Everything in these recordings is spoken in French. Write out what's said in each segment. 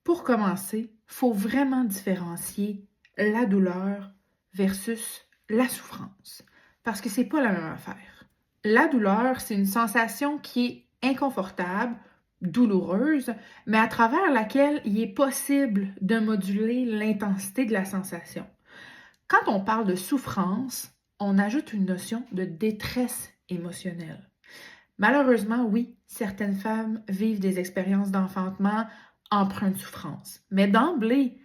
Pour commencer, il faut vraiment différencier la douleur versus la souffrance, parce que c'est pas la même affaire. La douleur, c'est une sensation qui est inconfortable, douloureuse, mais à travers laquelle il est possible de moduler l'intensité de la sensation. Quand on parle de souffrance, on ajoute une notion de détresse émotionnelle. Malheureusement, oui, certaines femmes vivent des expériences d'enfantement empreintes de souffrance. Mais d'emblée,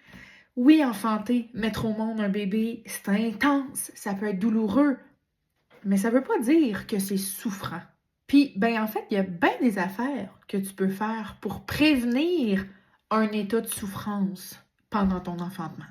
oui, enfanter, mettre au monde un bébé, c'est intense, ça peut être douloureux, mais ça ne veut pas dire que c'est souffrant. Puis, en fait, il y a bien des affaires que tu peux faire pour prévenir un état de souffrance pendant ton enfantement.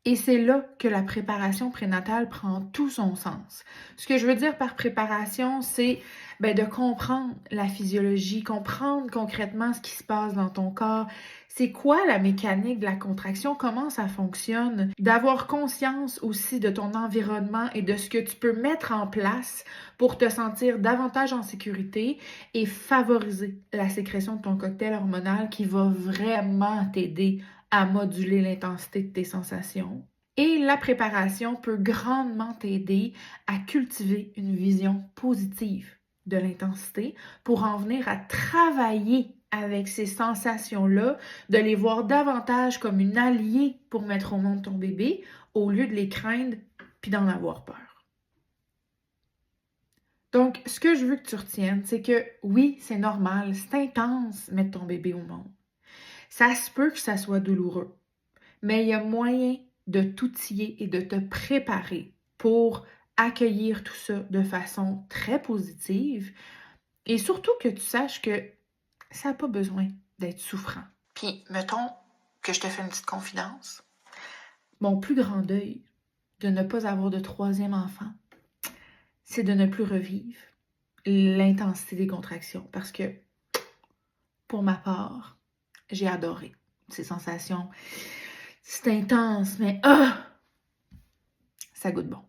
Et c'est là que la préparation prénatale prend tout son sens. Ce que je veux dire par préparation, c'est de comprendre la physiologie, comprendre concrètement ce qui se passe dans ton corps, c'est quoi la mécanique de la contraction, comment ça fonctionne, d'avoir conscience aussi de ton environnement et de ce que tu peux mettre en place pour te sentir davantage en sécurité et favoriser la sécrétion de ton cocktail hormonal qui va vraiment t'aider à moduler l'intensité de tes sensations. Et la préparation peut grandement t'aider à cultiver une vision positive de l'intensité pour en venir à travailler avec ces sensations-là, de les voir davantage comme une alliée pour mettre au monde ton bébé au lieu de les craindre puis d'en avoir peur. Donc, ce que je veux que tu retiennes, c'est que oui, c'est normal, c'est intense mettre ton bébé au monde. Ça se peut que ça soit douloureux, mais il y a moyen de t'outiller et de te préparer pour accueillir tout ça de façon très positive et surtout que tu saches que ça n'a pas besoin d'être souffrant. Puis, mettons que je te fais une petite confidence. Mon plus grand deuil de ne pas avoir de troisième enfant, c'est de ne plus revivre l'intensité des contractions parce que, pour ma part, j'ai adoré ces sensations. C'est intense, mais ça goûte bon.